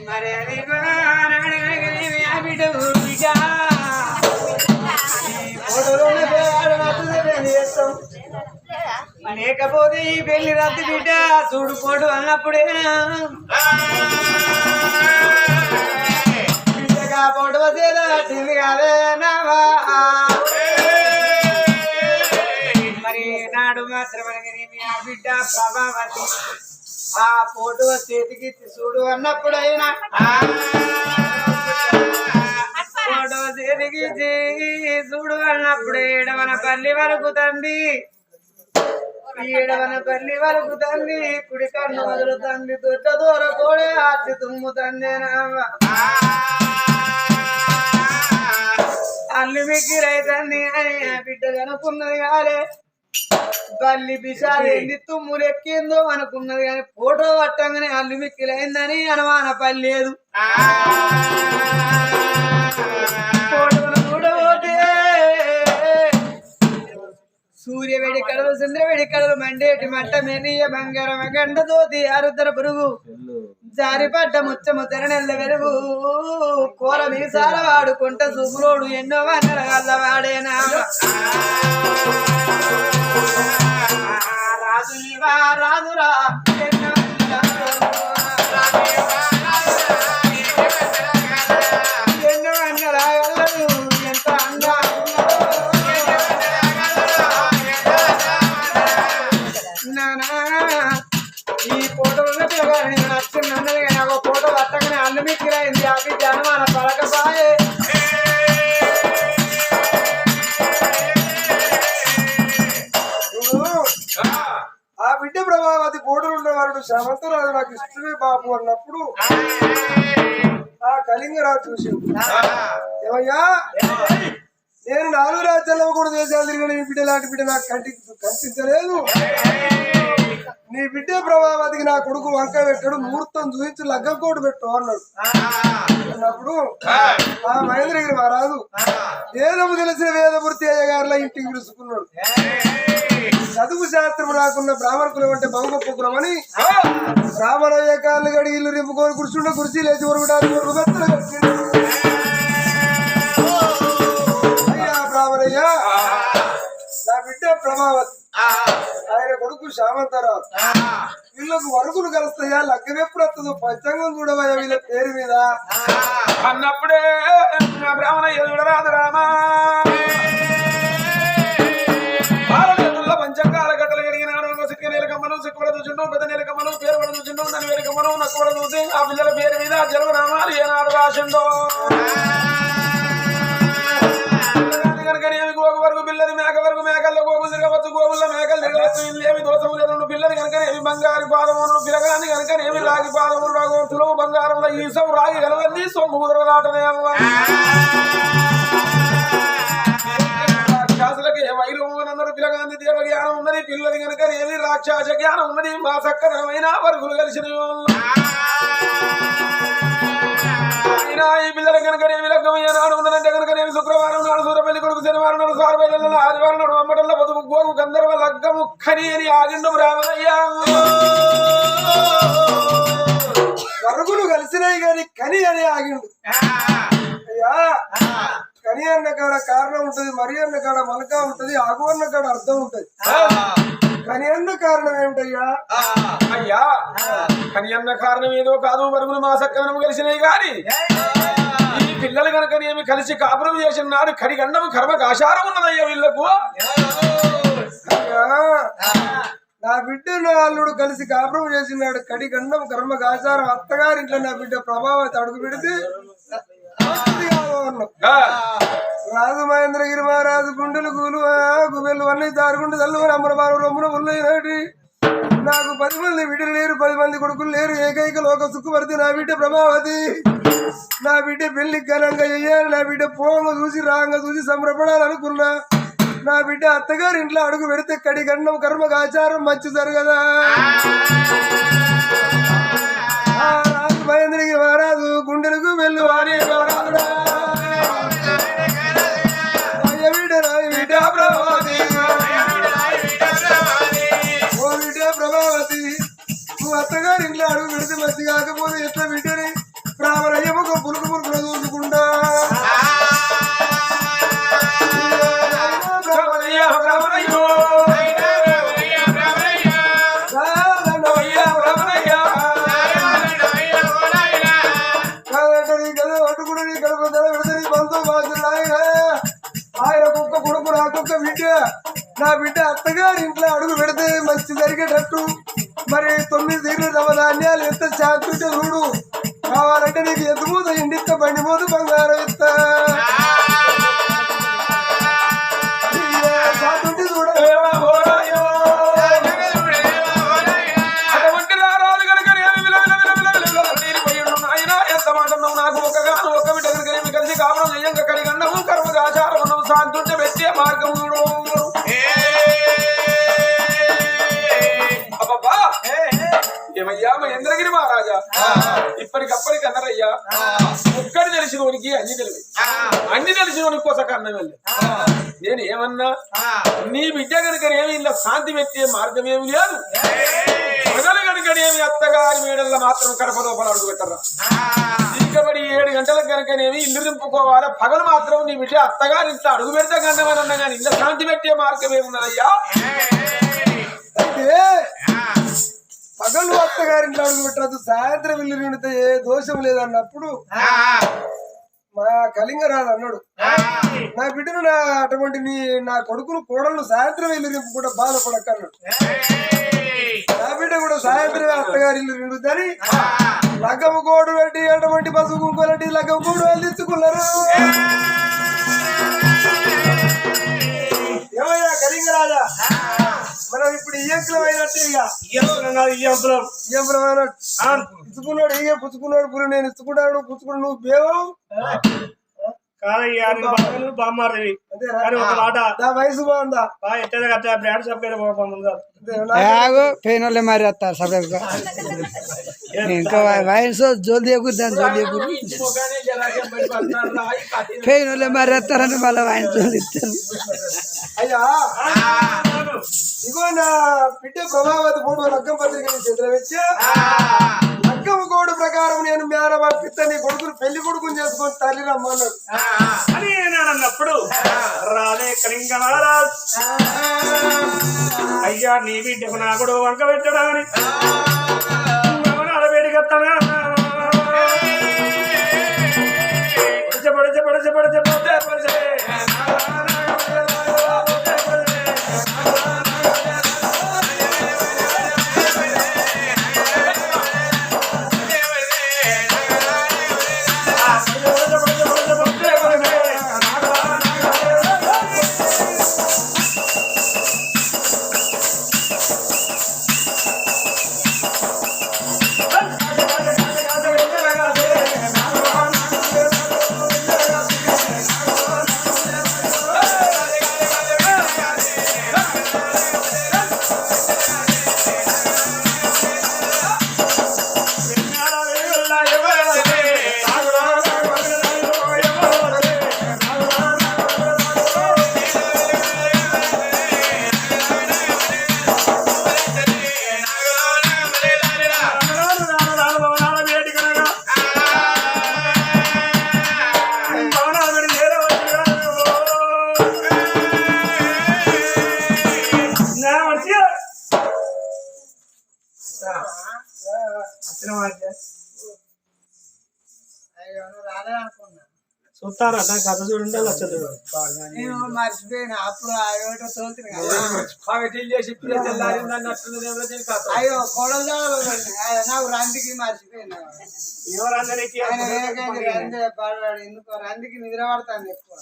మరి బిడ్డ లేకపోతే ఈ పెళ్లి రద్దు బిడ్డ చూడుకోడు అన్నప్పుడే బిడ్డగా పొడవ తిరిగి కాదేనావా మరి నాడు మాత్రం ఆ బిడ్డ ప్రభావతి ఆ ఫోటో చేతికి చూడు అన్నప్పుడైనా ఫోటో చేతికి చూడు అన్నప్పుడు ఏడవన పల్లి వరకు తంది ఏడవన పల్లి వరకు తంది కుడి కన్ను వదులుతంది దొడ్డ దూర కోడే ఆర్చి తుమ్ముతందేనావా అల్లు మిక్కిరైతంది అని ఆ బిడ్డ కనుక్కున్నది కాలే బల్లి బిషాలు ఎన్ని తుమ్ములెక్కిందో అనుకున్నది కానీ ఫోటో పట్టంగానే అల్లు మిక్కిలైందని అనుమాన పర్లేదు ఫోటోను చూడబోతే సూర్య వేడి కడలు చంద్ర వేడి కడలు మండేటి మట్ట మెరియ బంగారం గండతోతి ఆరుద్దర పురుగు జారిపడ్డ ముచ్చము తెరనెల్ల వెలుగు కూర మీసాల వాడుకుంట సుగులోడు ఎన్నో వన్నెల గల్లవాడేనా రాజువా రాజురా ఎన్నో వన్నెల గల్లదు ఎంత అంగా ఈ ఫోటోలో పిల్లగాని నచ్చింది అన్నది కానీ ఒక ఫోటో పట్టగానే అల్లు మిక్కిరైంది ఆ బిడ్డ అనుమాన పలకసాయే ఆ బిడ్డ ప్రభావతి ఫోటోలు ఉన్నవాడు శ్రమంతరాజు నాకు ఇష్టమే బాబు అన్నప్పుడు ఆ కళింగరాజు చూసి ఏమయ్యా నేను 4 రాజ్యాల్లో కూడా దేశాలు తిరిగిన నీ బిడ్డ లాంటి బిడ్డ నాకు కనిపించలేదు నీ బిడ్డ ప్రభావతికి నా కొడుకు వంక పెట్టాడు ముహూర్తం చూపించి లగ్గకోటు పెట్టు అన్నాడు అన్నప్పుడు ఆ మహేంద్రగిరి మహారాజు వేదము తెలిసిన వేదమూర్తి అయ్య గారిలా ఇంటికి పిలుచుకున్నాడు చదువు శాస్త్రం రాకున్న బ్రాహ్మణ కులం అంటే బహు గొప్ప కులం అని బ్రాహ్మణయ్య కాళ్ళు గడి ఇల్లు నింపుకొని కూర్చుంటే కుర్చీ లేచి ఉరుగుడానికి అయ్యా బ్రాహ్మణయ్య నా బిడ్డ ప్రభావతి ఆయన కొడుకు శామంతరావు వీళ్ళకు వరకులు కలుస్తాయా లగ్గనెప్పుడు వస్తుందో పంచాంగం చూడవయ్యా వీళ్ళ పేరు మీద అన్నప్పుడే బ్రాహ్మణయ్య చూడరాదు రామా పంచంగాల గట్టలు కలిగినాడు సిక్క నీలకమ్మను సిక్కుడ చూచుండు పెద్ద నీలకమ్మను పేరు కూడా చూచుండు దాని వేలకమ్మను నక్కు కూడా చూసి ఆ పిల్లల పేరు మీద జన్మనామాలు ఏనాడు రాసిండో కనుకనేమి గోగు వరకు పిల్లది మేక వరకు మేకల్లో గోగులు తిరగవచ్చు గోగుల్లో మేకలు తిరగవచ్చు ఇల్లేమి దోషము లేదు పిల్లలు కనుకనేమి బంగారు పాదమును పిలగాని కనుకనేమి రాగి పాదములు రాగోతులు బంగారంలో ఈసం రాగి కలవన్నీ సొమ్ము కుదరదాటనే రాక్షసులకి వైరమునందరూ పిల్లగాంది దేవ జ్ఞానం ఉన్నది పిల్లలు కనుక ఏమి రాక్షస జ్ఞానం ఉన్నది మా సక్కరమైన వరుగులు కలిసిన ఈ పిల్లల కనుక ఏమి లగ్గమయ్యేనాడు ఉన్నదంటే కనుక ఏమి శుక్రవారం నాడు సూరపల్లి కొడుకు శనివారం నాడు సారపల్లి ఆదివారం నాడు అమ్మటంలో బతుకు గోగు గంధర్వ లగ్గము ఖని అని ఆగిండు బ్రాహ్మణయ్య వరుగులు కలిసినాయి కానీ కని అని ఆగిండు అయ్యా కని అన్న కాడ కారణం ఉంటది మరి అన్న కాడ మలక ఉంటది ఆగు అన్న కాడ అర్థం ఉంటది కని అన్న కారణం ఏమిటయ్యా అయ్యా కని అన్న కారణం ఏదో కాదు వరుగులు మా సక్కనం కలిసినాయి గాని ఈ పిల్లలు కనుక ఏమి కలిసి కాపురం చేసిన నాడు కడిగండము కర్మకు ఆచారం ఉన్నదయ్యా వీళ్ళకు నా బిడ్డ నా అల్లుడు కలిసి కాపురం చేసినాడు కడిగండం కర్మకు ఆచారం అత్తగారింట్లో నా బిడ్డ ప్రభావతి అడుగు పెడితే రాజు మహేంద్రగిరి మహారాజు గుండెలు కూలు గుబెళ్ళు అన్నీ దారుగుండు తల్లు అమ్మరమారు రొమ్మున ఉన్నది నాకు 10 మంది బిడ్డలు లేరు 10 మంది కొడుకులు లేరు ఏకైక లోక సుఖపడితే నా బిడ్డ ప్రభావతి నా బిడ్డ పెళ్లి ఘనంగా చెయ్యాలి నా బిడ్డ పోంగ చూసి రాంగ చూసి సంబరపడాలనుకున్నా నా బిడ్డ అత్తగారి ఇంట్లో అడుగు పెడితే కడి గండం కర్మకు ఆచారం మంచి జరగదా రాజు మహేంద్రగిరి మహారాజు గుండెలకు వెళ్ళు వారి ప్రభావతి ఓ బిడ్డ ప్రభావతి నువ్వు అత్తగారి ఇంట్లో అడుగు పెడితే మంచి కాకపోతే ఎట్లా బిడ్డని శాంతుంటే చూడు కావాలంటే నీకు ఎద్దు మూత ఇండిస్తా బండి మూత బంగారం ఇస్తా శాంతుంటే చూడ అటువంటి రారాలు కనుక ఎంత మాట నాకు ఒక బిడ్డ కనుక కలిసి కాపురం చేయంగా కడిగన్నాము కర్మగా ఆచారం ఉన్నాము శాంతుంటే పెట్టే మార్గం చూడు ఏమయ్యా మహేంద్రగిరి మహారాజా ఇప్పటికప్పటికి అన్నారయ్యా ఒక్కడి తెలిసినోనికి అన్ని తెలివి అన్ని తెలిసినోనికి కొసక అన్నం వెళ్ళి నేను ఏమన్నా నీ బిడ్డ కనుక ఏమి ఇలా శాంతి పెట్టే మార్గం ఏమి లేదు పగలు కనుక ఏమి అత్తగారి మేడల్లో మాత్రం కడప లోపల అడుగు పెట్టరా ఇంకబడి 7 గంటలకు కనుకనేమి ఇల్లు దింపుకోవాలి పగలు మాత్రం నీ బిడ్డ అత్తగారి ఇంట్లో అడుగు పెడితే కన్నమని అన్నా కానీ ఇలా శాంతి పెట్టే మార్గం ఏమున్నదయ్యా అయితే పగలు అత్తగారింట్లో అడుగు పెట్టద్దు సాయంత్రం ఇల్లు నిండితే ఏ దోషం లేదన్నప్పుడు మా కళింగరాజు అన్నాడు నా బిడ్డను అటువంటి నా కొడుకును కోడలు సాయంత్రం ఇల్లు నింపు కూడా బాధపడక్కన్నాడు నా బిడ్డ కూడా సాయంత్రం అత్తగారి ఇల్లు నిండుద్దని లగ్గము కోడు పెట్టి అటువంటి పసుపు కుంకులటి లగ్గము కోడు వెళ్ళించుకున్నారు ఏమయ్యా కళింగరాజా మనం ఇప్పుడు ఇయ్యంకులం అయినట్టు ఇచ్చుకున్నాడు ఇయ్య పుచ్చుకున్నాడు పురు నేను ఇచ్చుకున్నాడు పుచ్చుకున్నాడు నువ్వు బేవం బామ్మారివి వయసు బాగుందా బ్రాండ్ షాప్ పేనోళ్ళే మరి వస్తారు సపరేట్గా ఇంకా వయసు జోలి పేనోళ్ళే మరి వస్తారని మళ్ళీ ఆయన జోలి ఇస్తారు అయ్యా ఇగో నా బిడ్డ ప్రభావతి ఫోటో లగ్గం పత్రిక చేతులు వచ్చి లగ్గం కోడు ప్రకారం నేను మేనమా పిత్త నీ కొడుకుని పెళ్లి కొడుకుని చేసుకొని తల్లి రమ్మన్నాడు అని అన్నప్పుడు రాలే కళింగ మహారాజ్ అయ్యా నీ బిడ్డకు నా కూడా వంక పెట్టడాని వేడికత్తానా పడిచే పడిచే పడిచే పడిచే పడిచే చూస్తారా కథ చూడండి నేను మర్చిపోయిన అప్పుడు ఏటో తోలుతుంది అయ్యో కొడలు నాకు రందికి మర్చిపోయినా ఎందుకో రందికి నిద్ర పడతాను ఎక్కువ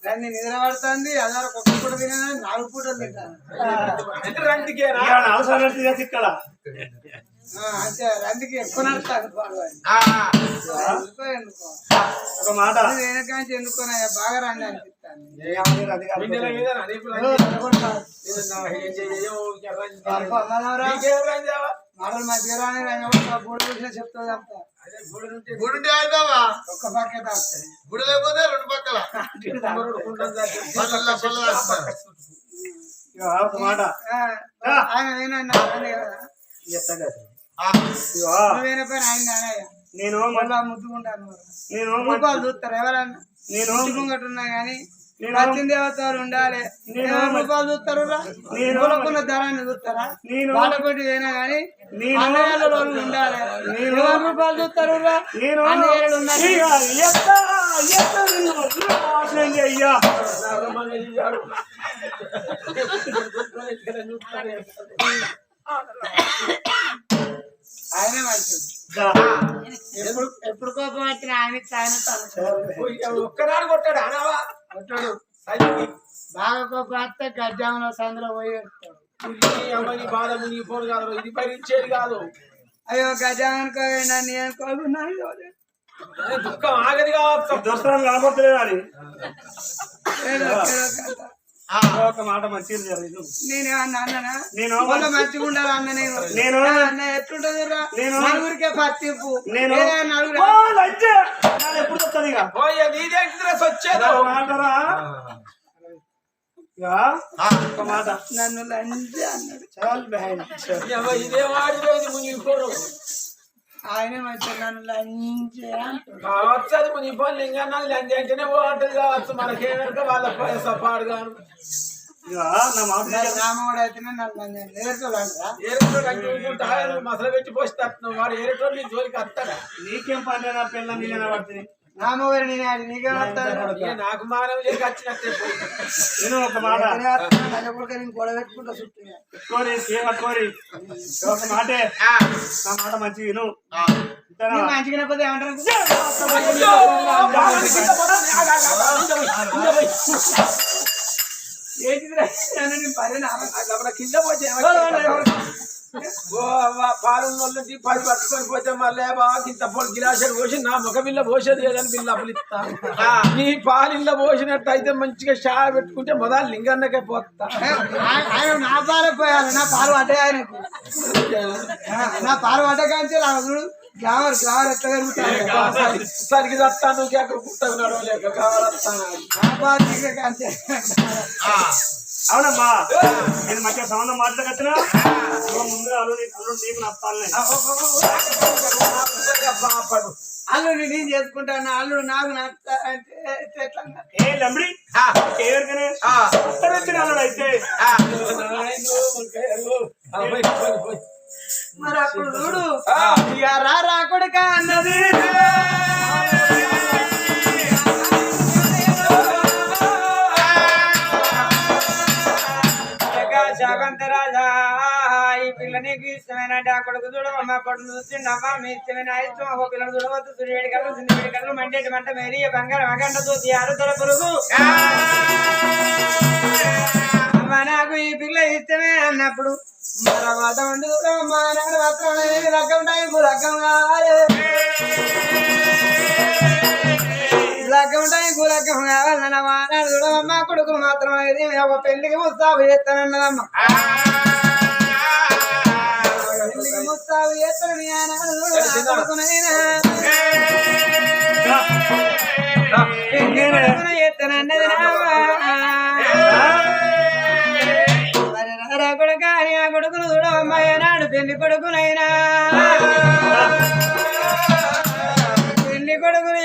రంది నిద్ర పడుతుంది అదారు ఒక్క పూట తినా 4 పూటలు తింటాను ఇక్కడ అంటే రందికి ఎక్కువ నడుస్తాను ఎందుకో ఒక మాట వెనకాంచి ఎందుకున్నా బాగా రండి అనిపిస్తాను మాటలు మంచిగా రాని గూడు చూసినా చెప్తుంది అంతా ఒక్క పక్కే తాగుతాయి గుడి లేకపోతే 2 పక్కల ఒక మాట ఆయన నేను మళ్ళా ముద్దుకుంటాను నేను రూపాయలు చూస్తారు ఎవరన్నా నేను ముంగట్టున్నా గానీ వచ్చిన దేవతలు ఉండాలి రూపాయలు చూస్తారు నేను ధరాన్ని చూస్తారా బాటపట్టి అయినా గానీ అన్నయ్యలు ఉండాలి రూపాయలు చూస్తారు అన్నయ్యలు ఉన్నారు అయ్యా ఆయన ఎప్పుడు ఎప్పుడు కోపం వచ్చిన ఆయన తాను ఒక్కనాడు కొట్టాడు అనవా కొట్టాడు సైకి బాగా కోపం వస్తే గడ్జాములో సందులో పోయి పెడతాడు. అమ్మని బాధ మునిగిపోను కాదు ఇది భరించేది కాదు అయ్యో గజానుకో నన్ను అనుకోకుండా దుఃఖం ఆగది కావచ్చు దోస్తాను కనబడతలేదు అని ఒక మాట మంచిగా జరిగింది. నేనేమన్నా అన్ననా నేను వాళ్ళ మంచిగా ఉండాలి అన్న నేను అన్న ఎట్లుంటది నేను నలుగురికే పట్టింపు నేను నలుగురు ఎప్పుడు వస్తుంది ఇక పోయే నీదే డ్రెస్ వచ్చేది మాటరా ఒక మాట నన్ను లంజ అన్నాడు చాలు బహన్ ఇదే వాడిపోయింది మునిగిపోను ఆయన మంచిగా నన్ను లంజ అంటాడు. కావచ్చు అది మునిగిపోను లింగన్నా లంజ అంటేనే బాగుంటది కావచ్చు మనకేమనుక వాళ్ళ సపాడు గాను నా మాట రామవాడు అయితేనే నన్ను లంజ నేర్చుకోవాలంటరా ఏరేటోడు అంటుంటా మసలు పెట్టి పోస్తాను వాడు ఏరేటోడు నీ జోలికి వస్తాడా నీకేం పని నా పిల్ల నీళ్ళ పడుతుంది రామవారి నేను అది నీకే వస్తాడు నాకు మానవ లేక వచ్చినట్టే పోయింది నేను ఒక మాట నేను గొడవ పెట్టుకుంటా చుట్టూ కోరి కోరి ఒక మాటే నా మాట మంచి విను మంచిగా పోతే ఏమంటారు ఏంటి కింద పోతే పాలు నొల్లి పది పట్టుకొని పోతే మళ్ళీ బాగా ఇంత పొడి గిలాసాలు పోసి నా ముఖ బిల్ల పోసేది లేదని బిల్లు అప్పులు ఇస్తాను నీ పాలిల్ల పోసినట్టు అయితే మంచిగా షా పెట్టుకుంటే మొదలు లింగన్నకే పోతా ఆయన నా పాలు పోయాలి నా పాలు పడ్డాయి ఆయనకు నా పాలు పడ్డ కానీ రాజుడు గ్లామర్ ఎట్లా పెరుగుతాడు సరికి వస్తాను అక్కడ పుట్టకు నడవలేక కావాలస్తాను నా పాలు కాంతే అవునమ్మా నేను మంచిగా సంబంధం మాట్లాడగచ్చిన ముందు అల్లుడు నీకు నప్పాలనే అల్లుడు నేను చేసుకుంటాను అల్లుడు నాకు నచ్చ అంటే ఎట్లా ఏ లంబడి ఎవరికనే వచ్చిన అల్లుడు అయితే మరి అప్పుడు చూడు ఇక రా కొడుక అన్నది శాకంతరాజా ఈ పిల్ల నీకు ఇష్టమైన ఆ కొడుకు చూడవమ్మా కొడుకు చూసిండమ్మా మీ ఇష్టమైన ఇష్టం ఒక పిల్లలు చూడవద్దు సూర్య వేడికలు చిన్న వేడికలు మండేటి మంట మేరీ బంగారం అగంట చూసి ఆరుతల పురుగు అమ్మా నాకు ఈ పిల్ల ఇష్టమే అన్నప్పుడు మరో మాట వండి చూడమ్మా నాడు మాత్రం రకం టైపు రకం కావాలి లగ్గం టైపు లగ్గం కావాలన్న మానాడు చూడమ్మా కొడుకు మాత్రం ఇది ఒక పెళ్లికి ముస్తాబు చేస్తానన్నదమ్మా పెళ్లికి ముస్తాబు చేస్తానని ఆనాడు కొడుకునైనా కొడుకున చేస్తానన్నది మరి కొడుక అని ఆ కొడుకును చూడమ్మా నాడు పెళ్లి కొడుకునైనా పెళ్లి కొడుకును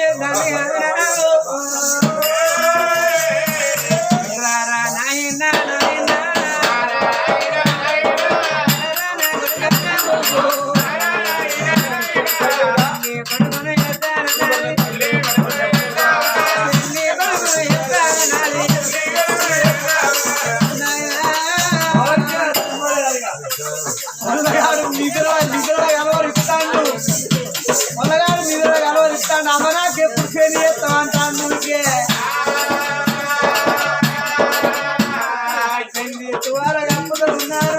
చేస్తాను అమ్మ నాకు ఎప్పుడు ఫెయిల్ చేస్తాం అంటాను నువ్వుకే ఉన్నారు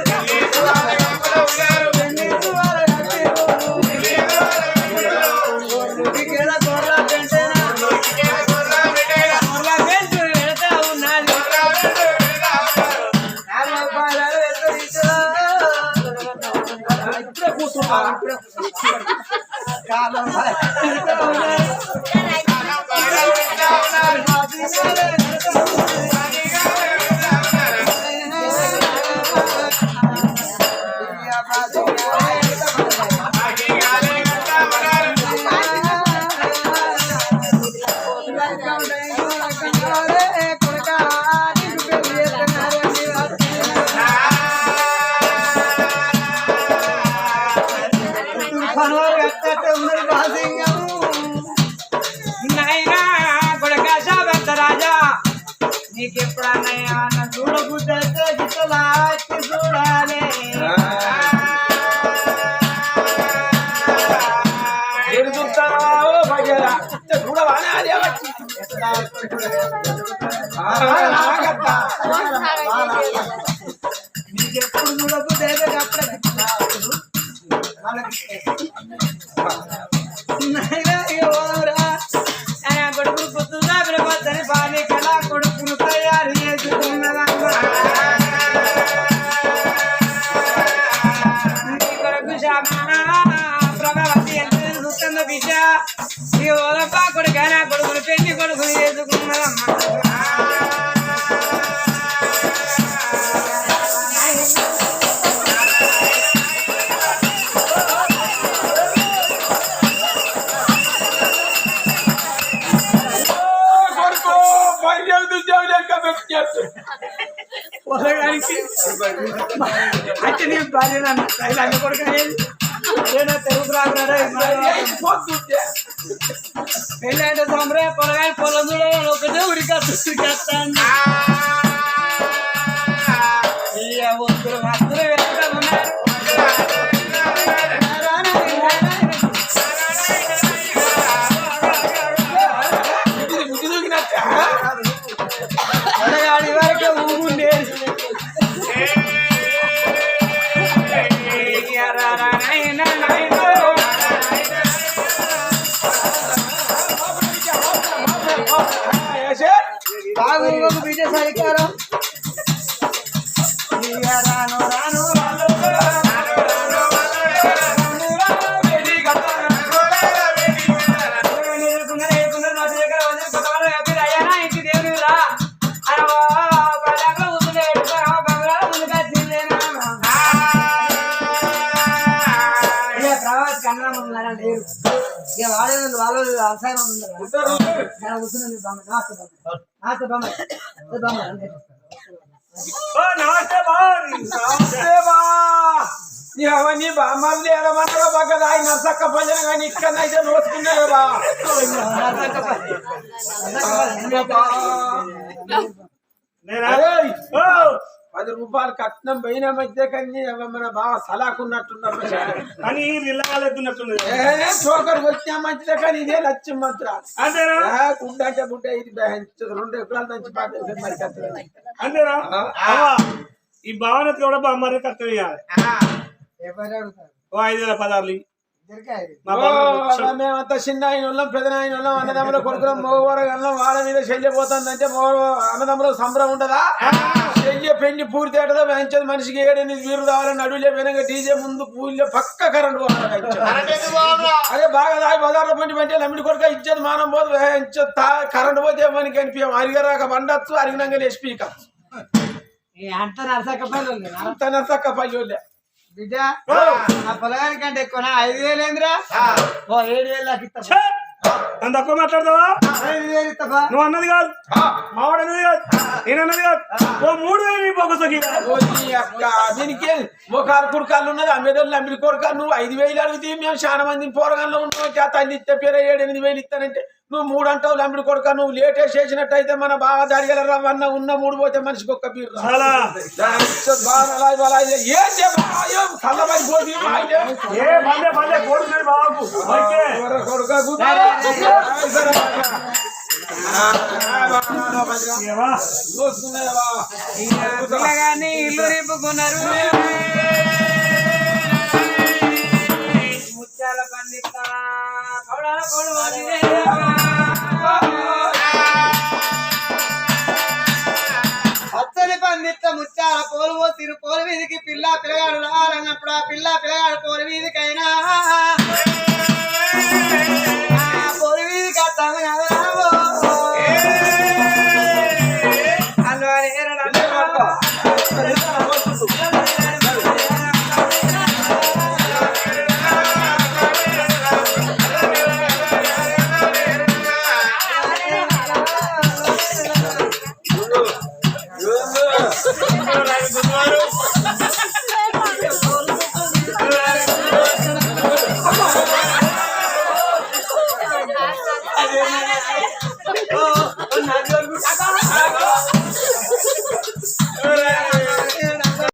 నీకెప్పుడన్నయ్యా చూడబుద్ధి చూడాలి నీకు ఎప్పుడు చూడకు దేదే అప్పుడే కొడుకులు పొద్దుగా వినవద్దని బాని కళా కొడుకును తయారు చేసుకున్నదమ్మా కొడుకు ప్రభావతి ఎంత చూస్తున్న బిడ్డ ఈ ఓలపా కొడుకైనా కొడుకులు పెళ్లి కొడుకులు చేసుకున్నదమ్మా అంటే నీ భార్య అన్న కొడుకు తెలుగు రాకున్నారా పెళ్ళి అంటే సంబరే పొలగాని పొలం చూడాలని ఒకటే ఉరికేస్తాను వస్తువులు వస్తువులు వెళ్తున్నారు పొలగాడి వరకే ఊగుండే బాగు బిడ్డ సరికారం రాను రాను వాళ్ళు వ్యవసాయం అవన్నీ బామ్మల్ని ఎడమన్నారో బాగా ఆయన నర్సక్క భజన కానీ ఇక్కడైతే నోసుకున్నారా ₹10 కట్నం పోయిన మధ్య కానీ మన బాగా సలాకున్నట్టున్నారు కానీ చోకరు వచ్చిన మంచిదే కానీ ఇదే లక్ష్యం మంత్ర గుడ్డ అంటే గుడ్డ ఇది 2 ఎకరాలు మంచి పాట మరి అంతేనా ఈ భావనకి కూడా బామ్మారి కర్తవ్యం ఇవ్వాలి 5,000 పదార్లు మేమంతా చిన్న ఆయన వాళ్ళం పెద్ద ఆయన వాళ్ళం అన్నదమ్ముల కొడుకులం మగవారం వాళ్ళ మీద చెల్లిపోతుందంటే అన్నదమ్ముల సంబరం ఉంటదా చెయ్యి పెళ్లి పూర్తి ఏటదో వేయించదు మనిషికి 7-8 వీరు రావాలని అడుగులే వెనక డీజే ముందు పూలే పక్క కరెంట్ అదే బాగా దాగి బజార్లో పండి పంటే నమ్మిడి కొడుక ఇచ్చేది మానం పోదు వేయించదు కరెంట్ పోతే మనకి అనిపించాం అరిగరాక వండొచ్చు అరిగినాక లేచి పీకచ్చు అంత నరసక్కపల్లి అంత నరసక్కపల్లి బిడ్డ నా పొలగానికి అంటే ఎక్కువ 5,000 ఏంద్రా 7,000 దాకా ఇస్తా నన్ను తక్కువ మాట్లాడతావా 5,000 ఇస్తావా నువ్వు అన్నది కాదు మావాడు అన్నది కాదు నేను అన్నది కాదు 3,000 పోకొసకి దీనికి ముఖాలు కుడకాళ్ళు ఉన్నది అమ్మేదోళ్ళు అమ్మిడి కొడుకాలు నువ్వు 5,000 అడిగితే మేము చాలా మంది పోరగాల్లో ఉన్నాం తల్లి ఇస్తే పేరు 7-8,000 ఇస్తానంటే నువ్వు 3 అంటావు అమ్మిడి కొడుక నువ్వు లేటెస్ట్ చేసినట్టయితే మన బాగా దాడిగల రవ్వన్న ఉన్న 3 పోతే మనిషికి ఒక్క పీరు పిల్లగాని ఇల్లు నింపుకున్నారు ముత్యాల పండిత అచ్చని పండిత ముత్యాల పోలు పోసిరు పోలు వీధికి పిల్లగాడు రావాలన్నప్పుడు ఆ పిల్లగాడు పోలు వీధికైనా పోలు వీధికి అత్తాము